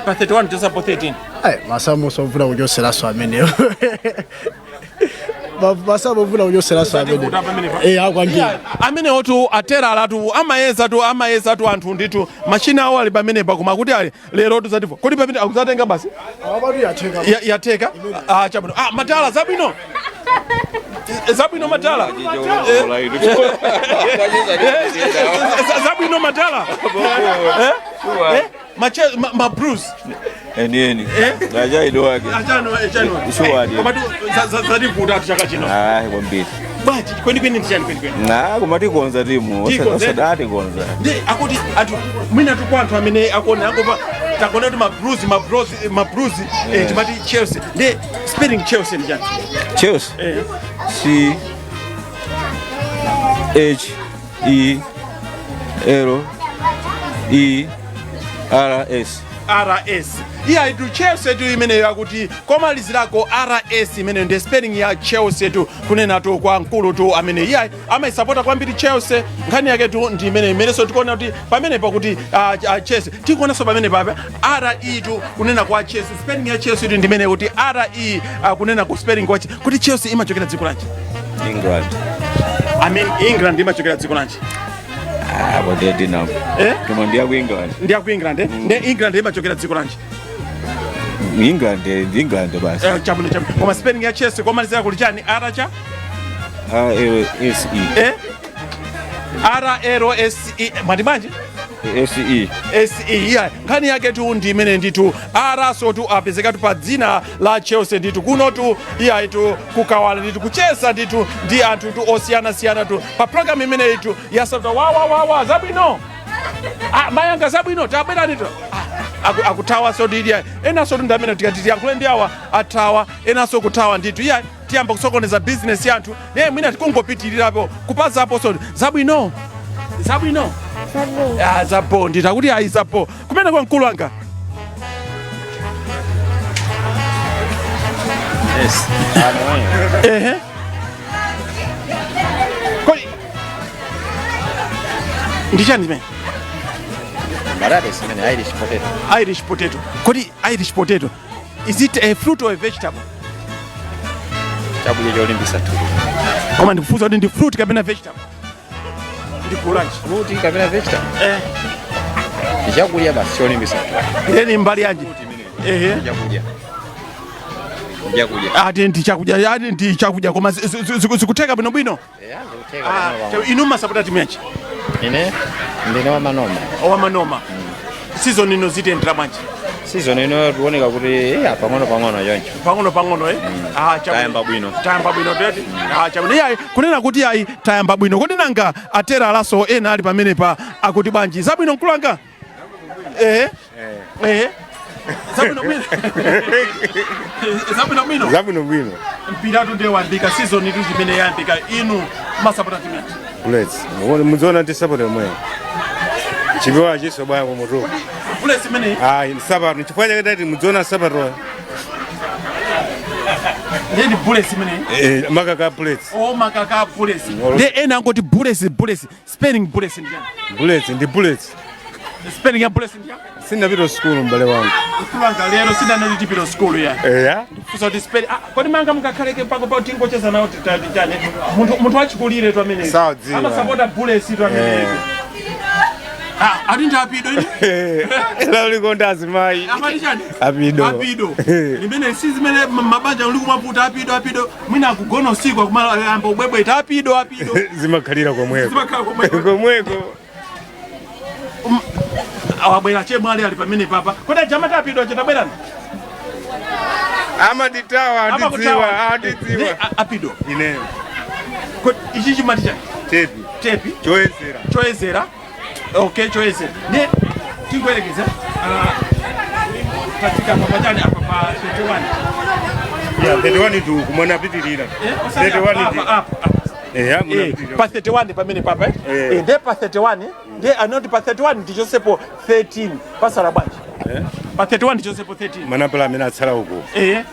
pa 31 chosapo 13 masamo sovula kuchoseraso ameneyo basabo vula unyosera sabede akwambira amene otu atera alatu amayeza tu anthu nditu machina awo ali pamene pakoma kuti ali lero tu zativo kodi pamene akuzatenga basi abatu yateka chabwino matala zabwino matala zabwino matala ma Bruce eni daja idwake achano komatu zativuta chaka chino kwambiri bati kweni ndichani kumati konza timu osadati konza ndi akuti anthu mwina tu kwa anthu amene akona akopa takona tu ma Bruce timati Chelsea ndi spelling Chelsea ndichani Chelsea C H E L E R S RS iya itu Chelsea tu imene yakuti komalizirako RS imene ndi spelling ya Chelsea tu kunena tu kwa nkulu tu amene iya amaisapota kwambiri Chelsea nkhani yake tu ndi imene so tikuona kuti pamene pakuti Chelsea tikuona so pamene papa RE tu kunena kwa Chelsea spelling ya Chelsea tu ndi imene kuti RE kunena ku spelling kwa kuti Chelsea imachokera dziko lanji England. England imachokera dziko lanji But they didn't know. Come on, they are England. They are England, England imachokera dziko lanji England basi. Chabuno. Koma spelling ya Chelsea komalizira kuli chani aracha RLSE. RLSE mwandimanji SE. SE nkhani yake tu ndi imene nditu araso tu apezeka tu pa dzina la Chelsea nditu kuno tu iya itu kukawala nditu kucheza nditu ndi anthu tu osiyana tu pa program imene itu yasafta wa zabwino mayanga zabwino tabwera nditu akutawa so didia ena so ndamene tikatiti yankule ndi awa atawa ena so kutawa nditu iya tiyamba kusokoneza business yanthu ne mwina tikungopitirirapo kupazapo so zabwino zapo nditakuti ayi zapo kumene kwa mkulu wanga Yes. Kodi ndichani zimene Barabbas, Irish potato. Irish potato. Kodi Irish potato, is it a fruit or a vegetable? Chakudya cholimbisa tu. Koma ndikufunsa kuti ndi fruit kapena vegetable? Ndikulanji. Fruit kapena vegetable? Ndi chakudya basi cholimbisa tu. Ndeni mbali yanji? Chakudya. Ndi chakudya koma zikuteka bwinobwino? Inuma Sapota timu yanji? Ine ndine wamanoma. Season ino zitendera bwanji? Season ino tuoneka kuti pang'ono choncho. Pang'ono Tayamba bwino tete. Chabwino yayi kunena kuti yayi tayamba bwino. Kodi nanga atera alaso ena ali pamene pa akuti bwanji zabwino nkulanga? Zabwino bwino. Mpira tu ndewa ndika season itu zimene yandika inu Sapota timu yanji? Bullets. Muzoona ndi Sapota mwe. Chibiwa chiso baya mu mutu. Bullets mene? Sapota nchifukwa chakati muzoona Sapota. Ndi bullets mene? Makaka bullets. Makaka bullets. Ndi ena ngoti bullets. Spelling bullets ndi yani? Bullets. Spelling ya bullets ndi yani? Sina pito school mbale wangu. Kulanga lero sina nali pito school ya. Fusa di spelling. Kodi manga mukakhaleke pako pa tingocheza nawo titani. Munthu achikulire tu amene. Ama Sapota bullets tu amene. Adinda apido ini? Ela ulikonda azimai. Amali chani? Apido. Nimene sizimene mabanja uli kumaputa apido. Mwina akugona usiku akumala ambo bwebwe ita apido. Zimakhalira komweko. Awabwera chemwali ali pamene papa. Kodi jamata apido achitabwerana? Amaditawa adidziwa. Apido. Ineyo. Kodi ichi chimati chani? Tepi. Choezera. Okay, choice. Ne tingwelekeza katika papajani hapa pa 31. 31 tu kumona pitirira. 31 tu. Pa 31 pamene papa nde pa 31 nde anoti pa 31 ndicho sepo 13 pasala bwanji pa 31 ndicho sepo 13 manapala amene atsala uko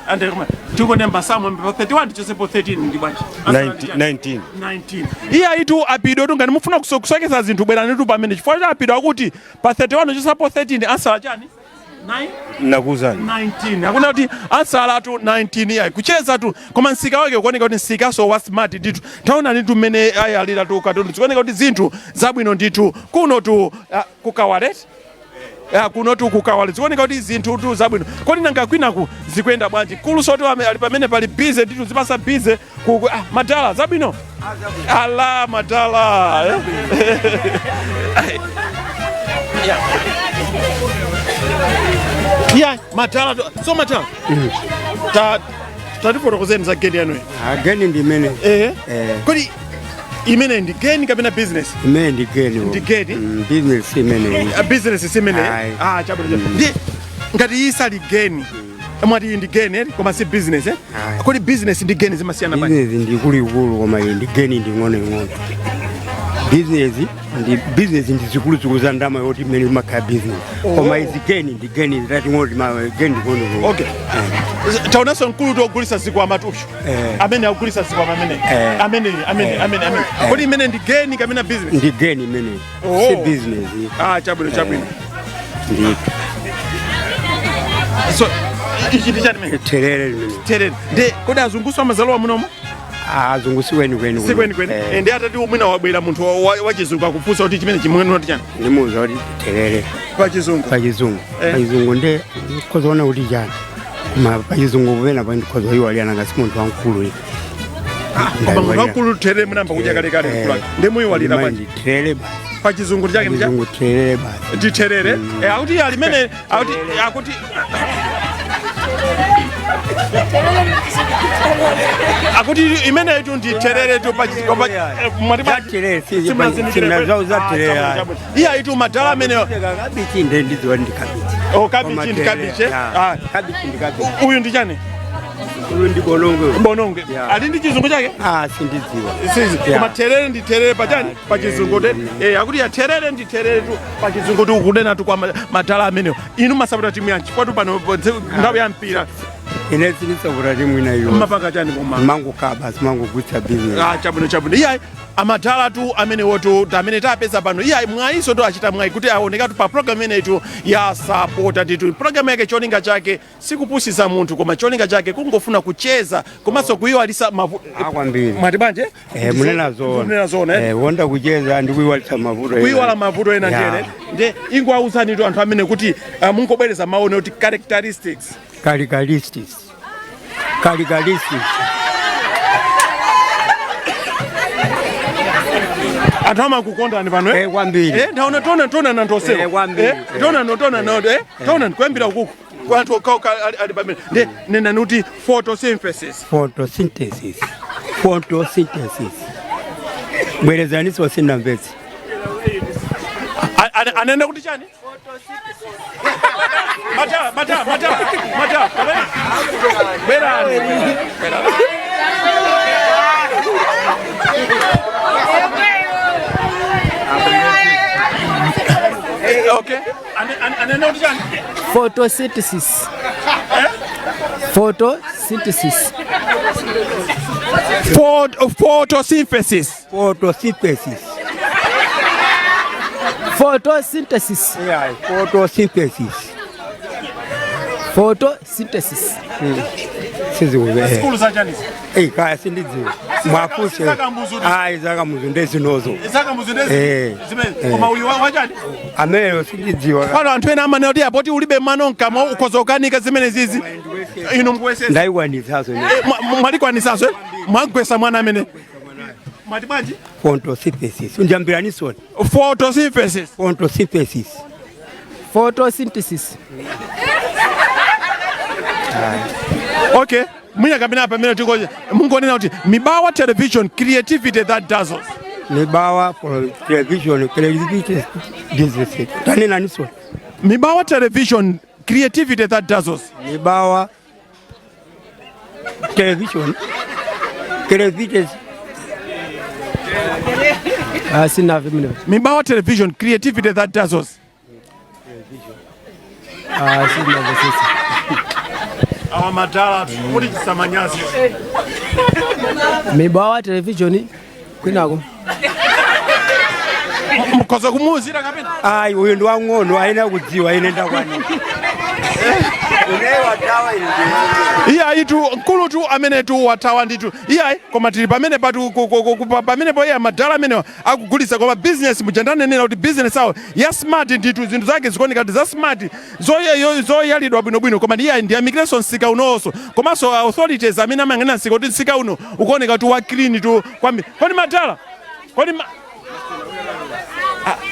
ande koma tiko nemba samo pa 31 ndicho sepo 13 ndi bwanji 19 iya itu apido tu ngani mufuna kusokeza zinthu bwerani tu pamene chifukwa cha apido akuti pa 31 ndicho sepo 13 ansala chani 9 nakuzani 19 hakuna kuti asala tu 19 yayi kucheza tu koma nsika wake kuoneka kuti nsika so wa smart nditu taona nditu mmene ayalira tu katundu zikuoneka kuti zinthu zabwino nditu kuno tu kukawalet kuno tu kukawale zikuoneka kuti zinthu tu zabwino kodi nanga kwinaku zikuyenda bwanji kulu soto ali pamene pali bize nditu zipasa bize madala zabwino ala madala matala so matala tatifotokozeni za geni yanu geni ndi imene kodi imene ndi geni kapena business imene ndi geni business imene business simene chabwino ndi ngati isali geni mwati ndi geni koma si business kodi business ndi geni zimasiyana bwanji business ndi kulikulu koma ndi geni ndi ng'ono business ndi zikulu za ndama yoti mene makaya business koma izigeni ndigeni tati ngoti geni ngono. Okay. Taonaso nkulu togulisa zikwa matushu amene akugulisa zikwa amene kodi imene ndigeni kamena business ndigeni imene si business chabwino ndi so ichi ndichani mene terere de kodi azunguswa mazalowa munomo azungusi kweni ndi atati umwina wabwera munthu wachizungu akufunsa kuti chimene chimwene kuti chani ndimuza kuti terere pachizungu nde kozoona kuti chani ma pachizungu kupena pa ndikozo iwaliyana ngasi munthu wankulu koma munthu wankulu terere munamba kudya kalekale mkulake ndi muyiwalira panji terere pachizungu chake ndi terere basi ndi terere akuti alimene akuti akuti imene itu ndi terere tu pachikopa mwatiba terere sina za terere iya itu madala amene kabichi ndizo ndikabichi kabichi ndikabichi uyu ndi chani uyu ndi bononge ali ndi chizungu chake sindidziwa koma terere ndi terere pachani pachizungu akuti ya terere ndi terere tu pachizungu tu kunena tu kwa madala amene inu masapota timu yanchi kwatu pano ndawo ya mpira ine sinisapota timu inayo mapanga chani koma mangu kabasi mangu kucha business chabwino iya amadala tu amene woto amene tapeza pano iya mwaiso to achita mwai kuti aoneka tu pa program imene tu ya Sapota titu program yake cholinga chake sikupusisa munthu koma cholinga chake kungofuna kucheza komanso kuyiwalisa kwambiri mwati banje munena zona wonda kucheza ndi kuyiwalisa mavuto kuyiwala mavuto ena ndene nde ingwauzani tu anthu amene kuti mungobwereza maone kuti characteristics anthu amakukondani pano kwambiri tona nantosewa tona kuyambira ukuku kwanthu ali pamene nde nena nuti photosynthesis bwerezaniso sinamvetse anene kuti chani mata okay anene kuti chani photosynthesis sikulu za chani kaya sindidziwa mwapushe zakamuzu ndezinozo koma uyu wachani amene sindidziwa pano anthu ena amanena kuti apoti ulibe mano nkama ukhoza kukanika zimene zizi inu mkuwesesa ndayikwanisaso mwalikwanisaso mwagwesa mwana amene mwati bwanji photosynthesis unjambiranisoni photosynthesis okay mwinya kabina pamene tiko mungonena kuti Mibawa television creativity that dazzles Mibawa television creativity business tanena niso Mibawa television creativity that dazzles Mibawa television creativity sina vile Mibawa television creativity that dazzles sina vile awa madala kuti chisamanyazi Mibawa television kwinako mukhoza kumuzira kapena uyu ndi wang'ono aina kudziwa ine ndakwani iya itu nkulu tu amene tu watawa nditu iya koma tili pamene patu pamene po iya madala amene akugulisa koma business mujandanenera kuti business awo ya smart nditu zinthu zake zikuoneka kuti za smart zoyalidwa bwinobwino koma iya ndi immigration sika unonso komanso authorities amene amang'anira sika kuti sika uno ukuoneka kuti wa clean tu kwambiri kodi madala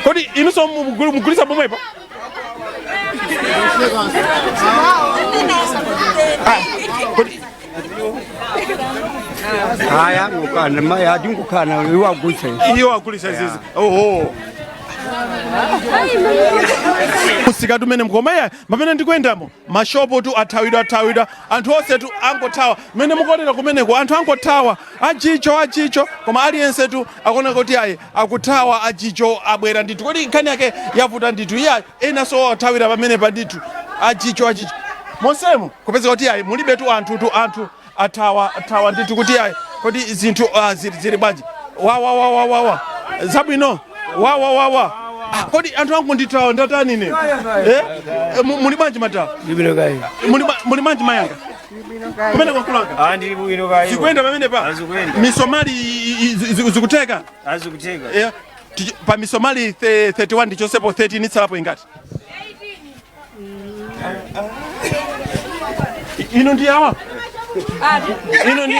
kodi inunso mugulisa pomwepo haya ngukana maya ndingukana iwagulisa zizi Musika tumene mkomaya pamene ndikuendamo mashopo tu athawidwa anthu onse tu angothawa mene mukotera kumeneko anthu angothawa ajicho koma aliyense tu akuona kuti ayi akuthawa ajicho abwera ndithu kodi nkhani yake yavuta ndithu iya ena so athawira pamene pa ndithu ajicho monsemo kupeza kuti ayi mulibe tu anthu athawa ndithu kuti ayi kodi zinthu zili bwanji wa zabwino wa kodi anthu angu ndithawa ndatani ne muli bwanji matawa muli bwanji mayanga kumene kwakulanga ndili bwino kayo zikuenda pamene pa misomali zikuteka azikuteka pa misomali 31 ndichosepo 30 nitsalapo ingati ino ndi awa ino ndi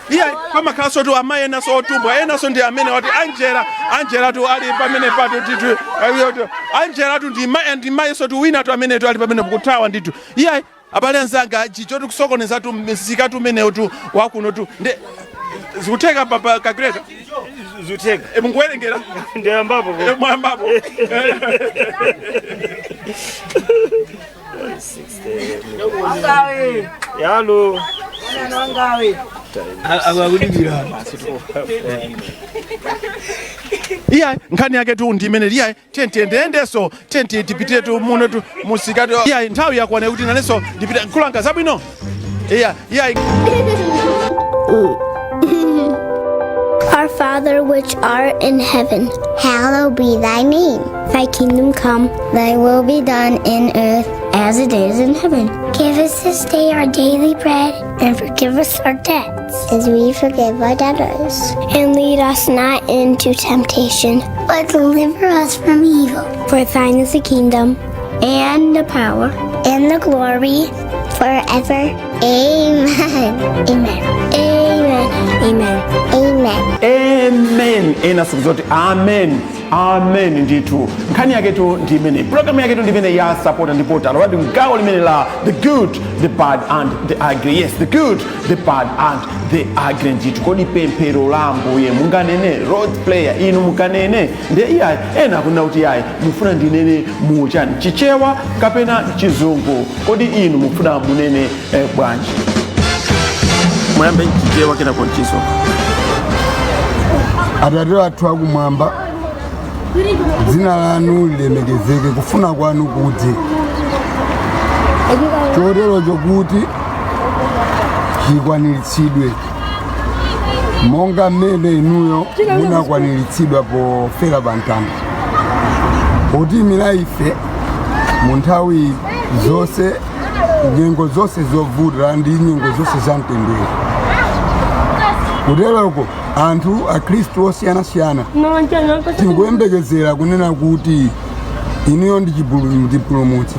iya pamakhaso tu amayi enaso otumbwa enaso ndi amene wati Angela tu ali pamene pato titu Angela tu ndi mayiso tu wina tu amene tu ali pamene kuthawa ndithu iya abale anzanga chicho tikusokoneza tu msika tu meneyo tu wakuno tu nde zikuteka papa calculator zuteka munguwerengera ndi ambapo mwambapo yalo iya nkhani yake tu ndimene iya tendendeso tipite tu muno tu musika tu iya nthawi yakwana kuti nanenso ndipite nkhulanga zabwino iya Our Father which art in heaven, hallowed be thy name. Thy kingdom come, thy will be done in earth as it is in heaven. Give us this day our daily bread, and forgive us our debts, as we forgive our debtors. And lead us not into temptation, but deliver us from evil. For thine is the kingdom, and the power, and the glory, forever. Amen. Amen. Amen. Amen. Amen. Amen. Ena sikuzoti amen ndithu nkhani yake tu ndimene program yake tu ndimene ya Sapota ndipo talawadi mgawo limene la the good the bad and the ugly. Yes, the good the bad and the ugly ndithu kodi pemphero la Ambuye munganene road player inu munganene nde iyayi ena kuna kuti iyayi mufuna ndinene muchani chichewa kapena chizungu kodi inu mufuna munene bwanji mwambe chichewa kena konchiso Atate athu akumwamba dzina lanu lilemekezeke kufuna kwanu kuti chotero chokuti chikwaniritsidwe monga mmene inuyo munakwaniritsidwa pofera pa mtanda potimira ife mu nthawi zonse nyengo zonse zovuta ndi nyengo zonse za mtendere kuteroko anthu akhristu osiyanasiyana tikuyembekezera kunena kuti inuyo ndi chipulumutsi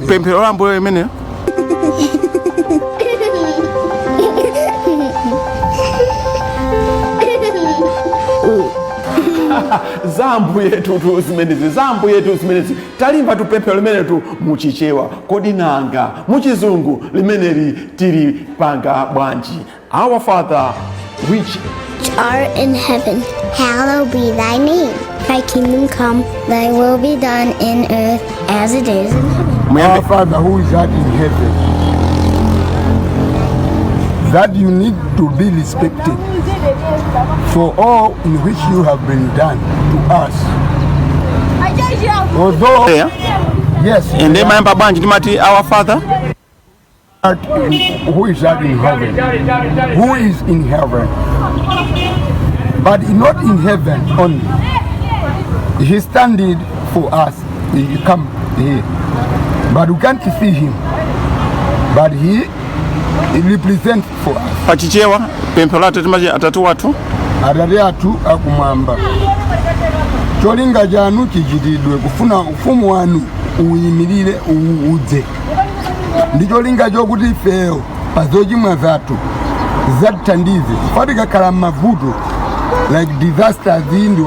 pemphero la Ambuye imene zambu yetu zimenezi talimba tupemphero limene tu muchichewa kodi nanga muchizungu limeneli tili panga bwanji. Our Father which art in heaven, hallowed be thy name. Thy kingdom come, thy will be done in earth as it is in heaven. Our Father who is art in heaven, that you need to be respected for all in which you have been done to us. Although, yes, and they remember bwanji timati our Father who is art in heaven, who is in heaven, but not in heaven only. He standing for us. He come here, but we can't see him. But he represents for us. Pachichewa pemphero la tatimaje atatu watu Atate athu akumwamba, cholinga chanu chichitidwe kufuna ufumu wanu uyimirire udze. Ndi cholinga chokuti ifeyo pa zochimwa zathu zatithandize kufatika kala mavuto like disasters and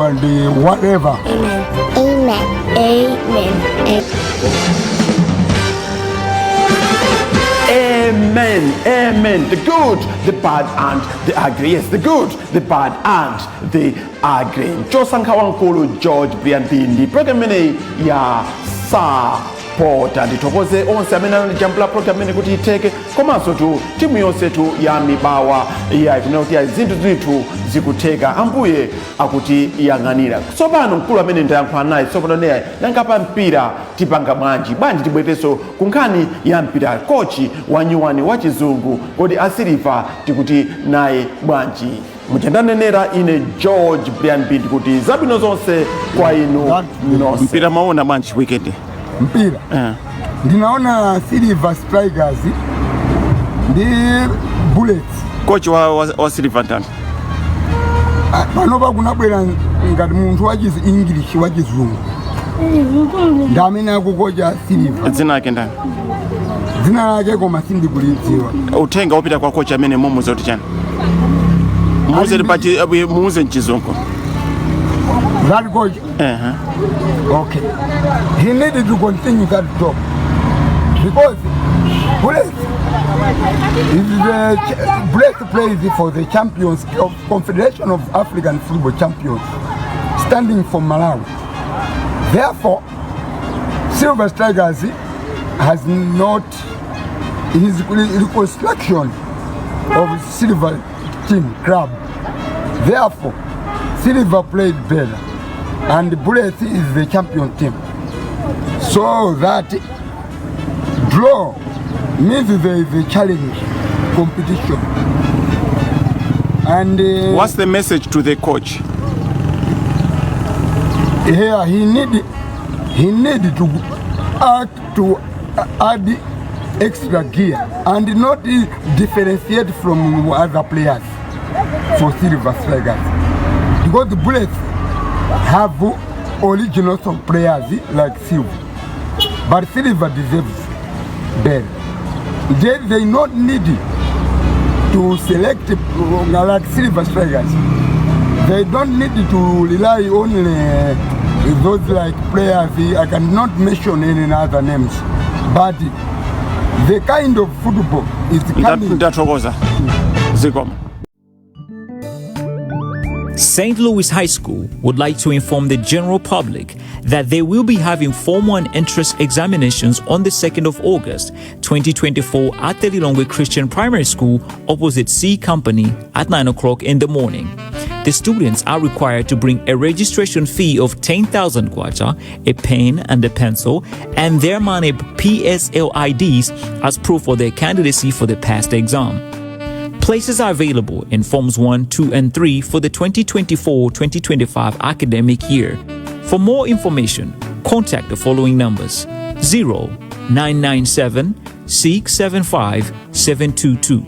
whatever. Amen. Amen. Amen. Amen. Amen. Amen. The good, the bad, and the ugly. Yes, the good, the bad, and the ugly. Josankha wankulu George Briambindi. Program ya Sapota. Ndithokoze onse amene anajambula program imene kuti iteke. Komanso tu timu yonse tu ya mibawa ya kuti zinthu zithu zikuteka. Ambuye akuti yang'anira. Tsopano mkulu amene ndayankhula naye tsopano naye nangapa mpira tipanga bwanji tibweteso kunkhani ya mpira kochi wanyuwani wa chizungu kodi asiliva tikuti naye bwanji muchandanenera ine George Briambindi kuti zabwino zonse kwa inu nonse. Mpira maona bwanji weekend mpira ndinaona Silver Strikers ndi Bullets. Coach wa Silver Tand panopa kunabwera ngati munthu wachizi English wachizungu ndamene akukocha Silver. Dzina lake ndani? Dzina lake koma sindikulidziwa. Uthenga upita kwa kocha amene mumuze kuti chani? Muuze mchizungu. That coach? Okay. He needed to continue that job because Bullets plays for the champions of Confederation of African Football Champions, standing for Malawi. Therefore, Silver Strikers has not his reconstruction of Silver team club. Therefore, Silver played better, and Bullets is the champion team. So that draw means there is a challenge competition. And what's the message to the coach? Here he need to add extra gear and not differentiate from other players for Silver Strikers, because the Bullets have original players like Silver, but Silver deserves better. They not need to select like Silver Strikers. They don't need to rely on those like players. I cannot mention any other names, but the kind of football is coming. St. Louis High School would like to inform the general public that they will be having Form 1 entrance examinations on the 2nd of August, 2024 at the Lilongwe Christian Primary School opposite C Company at 9 o'clock in the morning. The students are required to bring a registration fee of 10,000 kwacha, a pen and a pencil, and their money PSL IDs as proof of their candidacy for the past exam. Places are available in Forms 1, 2, and 3 for the 2024-2025 academic year. For more information, contact the following numbers: 0997 675 722,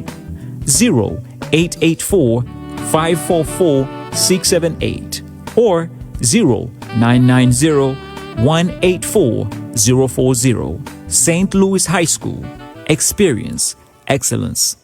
0884 544 678, or 0990 184 040. St. Louis High School. Experience excellence.